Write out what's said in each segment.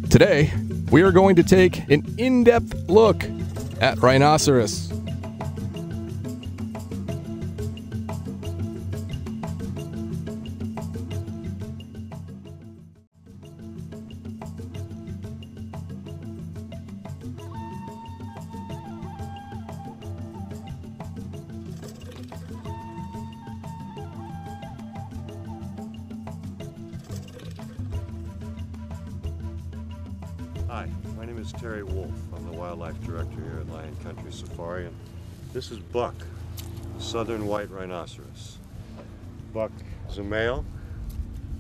Today, we are going to take an in-depth look at rhinoceros. Hi, my name is Terry Wolf. I'm the wildlife director here at Lion Country Safari, and this is Buck, the southern white rhinoceros. Buck is a male,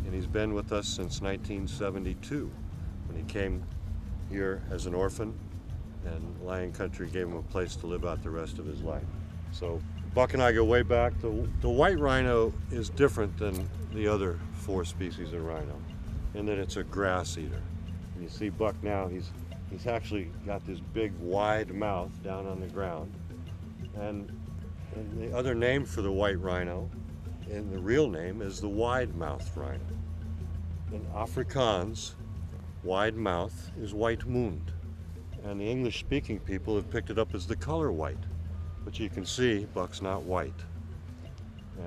and he's been with us since 1972 when he came here as an orphan, and Lion Country gave him a place to live out the rest of his life. So Buck and I go way back. The white rhino is different than the other 4 species of rhino in that it's a grass eater. And you see Buck now, he's actually got this big wide mouth down on the ground. And the other name for the white rhino, and the real name, is the wide-mouthed rhino. In Afrikaans, wide mouth is white moond. And the English-speaking people have picked it up as the color white. But you can see Buck's not white.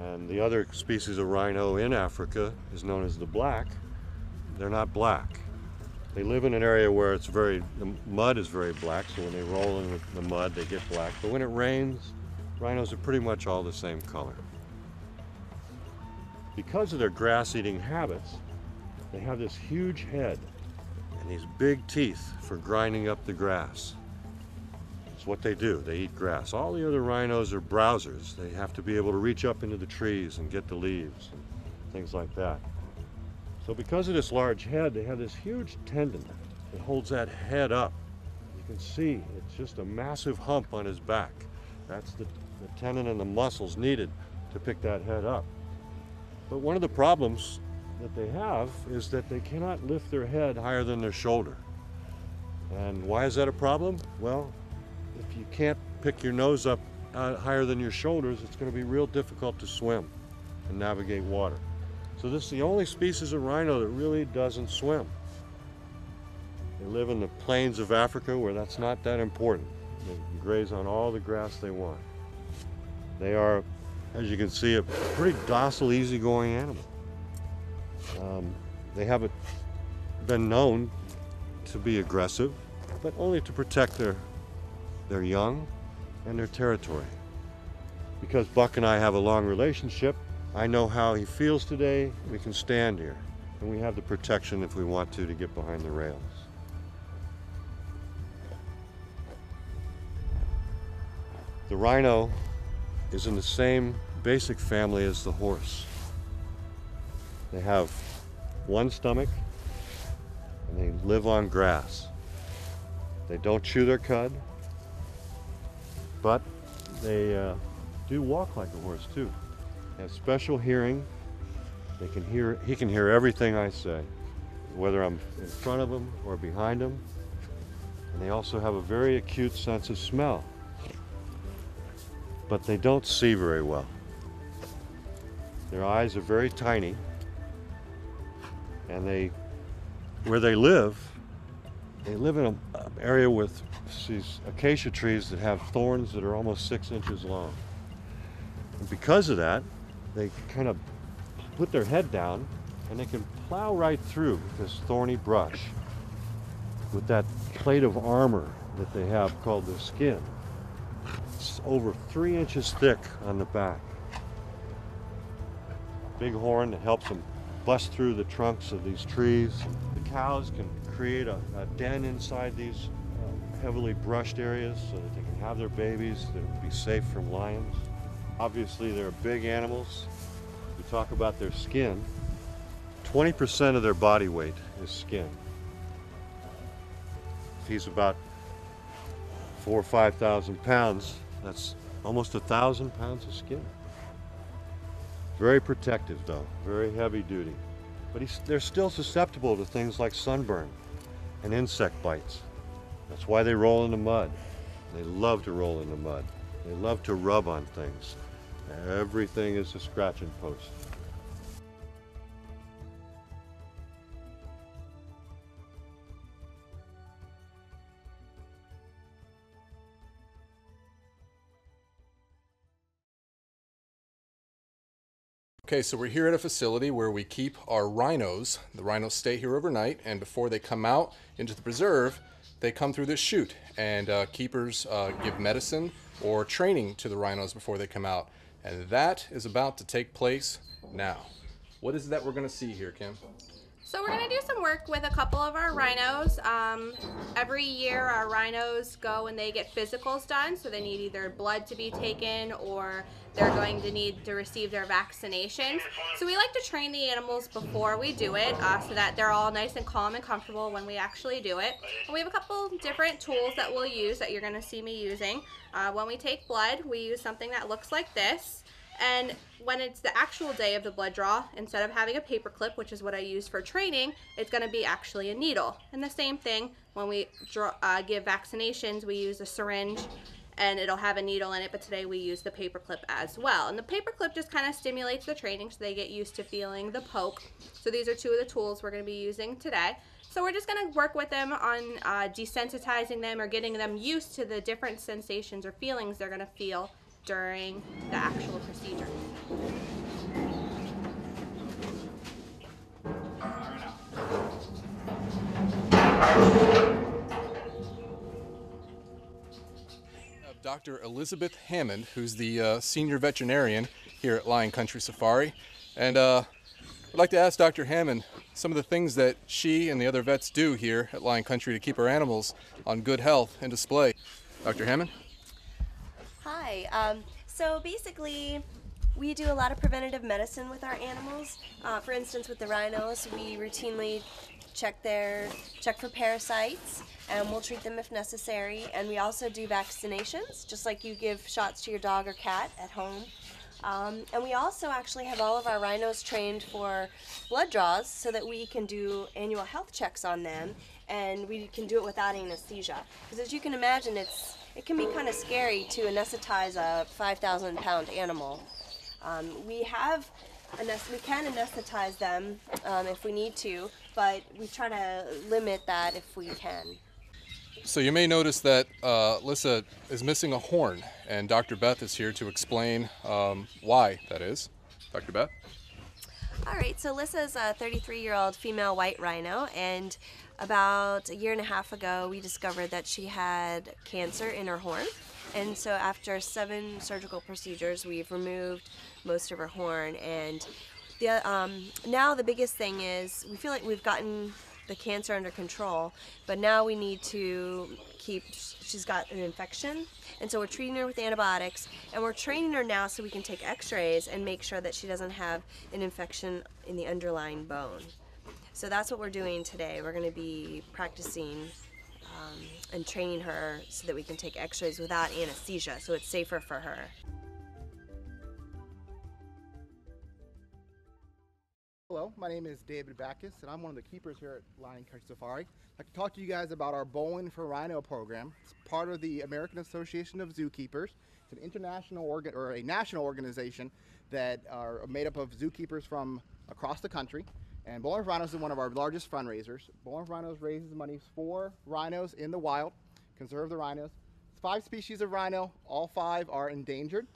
And the other species of rhino in Africa is known as the black. They're not black. They live in an area where the mud is very black, so when they roll in the mud, they get black. But when it rains, rhinos are pretty much all the same color. Because of their grass-eating habits, they have this huge head and these big teeth for grinding up the grass. It's what they do. They eat grass. All the other rhinos are browsers. They have to be able to reach up into the trees and get the leaves and things like that. So because of this large head, they have this huge tendon that holds that head up. You can see it's just a massive hump on his back. That's the tendon and the muscles needed to pick that head up. But one of the problems that they have is that they cannot lift their head higher than their shoulder. And why is that a problem? Well, if you can't pick your nose up higher than your shoulders, it's going to be real difficult to swim and navigate water. So this is the only species of rhino that really doesn't swim. They live in the plains of Africa where that's not that important. They can graze on all the grass they want. They are, as you can see, a pretty docile, easygoing animal. They haven't been known to be aggressive, but only to protect their young and their territory. Because Buck and I have a long relationship, I know how he feels today. We can stand here, and we have the protection if we want to get behind the rails. The rhino is in the same basic family as the horse. They have one stomach, and they live on grass. They don't chew their cud, but they do walk like a horse too. They have special hearing. He can hear everything I say, whether I'm in front of him or behind him. And they also have a very acute sense of smell. But they don't see very well. Their eyes are very tiny, and where they live in an area with these acacia trees that have thorns that are almost 6 inches long. And because of that, they kind of put their head down and they can plow right through this thorny brush with that plate of armor that they have called their skin. It's over 3 inches thick on the back. Big horn that helps them bust through the trunks of these trees. The cows can create a den inside these heavily brushed areas so that they can have their babies that will be safe from lions. Obviously, they're big animals. We talk about their skin. 20% of their body weight is skin. If he's about 4,000 or 5,000 pounds, that's almost 1,000 pounds of skin. Very protective though, very heavy duty. But they're still susceptible to things like sunburn and insect bites. That's why they roll in the mud. They love to roll in the mud. They love to rub on things. Everything is a scratching post. Okay, so we're here at a facility where we keep our rhinos. The rhinos stay here overnight, and before they come out into the preserve, they come through this chute, and keepers give medicine or training to the rhinos before they come out. And that is about to take place now. What is that we're going to see here, Kim? So we're going to do some work with a couple of our rhinos. Every year our rhinos go and they get physicals done, so they need either blood to be taken or they're going to need to receive their vaccinations. So we like to train the animals before we do it so that they're all nice and calm and comfortable when we actually do it. And we have a couple different tools that we'll use that you're going to see me using. When we take blood, we use something that looks like this. And when it's the actual day of the blood draw, instead of having a paper clip, which is what I use for training, it's going to be actually a needle. And the same thing, when we give vaccinations, we use a syringe and it'll have a needle in it, but today we use the paper clip as well. And the paper clip just kind of stimulates the training so they get used to feeling the poke. So these are two of the tools we're going to be using today. So we're just going to work with them on desensitizing them or getting them used to the different sensations or feelings they're going to feel during the actual procedure. Dr. Elizabeth Hammond, who's the senior veterinarian here at Lion Country Safari. And I'd like to ask Dr. Hammond some of the things that she and the other vets do here at Lion Country to keep our animals on good health and display. Dr. Hammond? Hi. So basically, we do a lot of preventative medicine with our animals. For instance, with the rhinos, we routinely check for parasites, and we'll treat them if necessary. And we also do vaccinations, just like you give shots to your dog or cat at home. And we also actually have all of our rhinos trained for blood draws so that we can do annual health checks on them, and we can do it without anesthesia. Because as you can imagine, it can be kind of scary to anesthetize a 5,000-pound animal. We can anesthetize them if we need to, but we try to limit that if we can. So you may notice that Lissa is missing a horn, and Dr. Beth is here to explain why that is. Dr. Beth? All right, so Lissa is a 33-year-old female white rhino, and about a year and a half ago we discovered that she had cancer in her horn. And so after 7 surgical procedures, we've removed most of her horn. And now the biggest thing is we feel like we've gotten the cancer under control, but now we need to she's got an infection, and so we're treating her with antibiotics, and we're training her now so we can take x-rays and make sure that she doesn't have an infection in the underlying bone. So that's what we're doing today. We're going to be practicing and training her so that we can take x-rays without anesthesia, so it's safer for her. Hello, my name is David Backus, and I'm one of the keepers here at Lion Country Safari. I'd like to talk to you guys about our Bowling for Rhino program. It's part of the American Association of Zookeepers. It's an international a national organization that are made up of zookeepers from across the country. And Bowling for Rhinos is one of our largest fundraisers. Bowling for Rhinos raises money for rhinos in the wild, conserve the rhinos. It's 5 species of rhino. All 5 are endangered.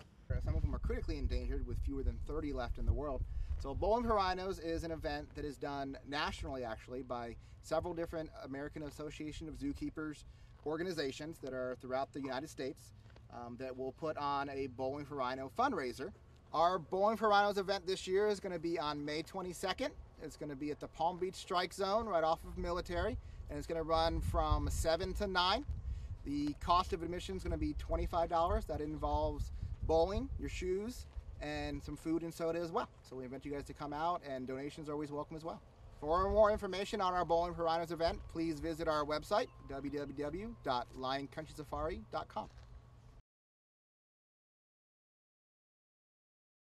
Some of them are critically endangered, with fewer than 30 left in the world. So Bowling for Rhinos is an event that is done nationally, actually, by several different American Association of Zookeepers organizations that are throughout the United States that will put on a Bowling for Rhino fundraiser Our Bowling for Rhinos event this year is going to be on May 22nd. It's going to be at the Palm Beach Strike Zone right off of Military, and it's going to run from 7 to 9. The cost of admission is going to be $25. That involves bowling, your shoes, and some food and soda as well. So we invite you guys to come out, and donations are always welcome as well. For more information on our Bowling for Rhinos event, please visit our website, www.lioncountrySafari.com.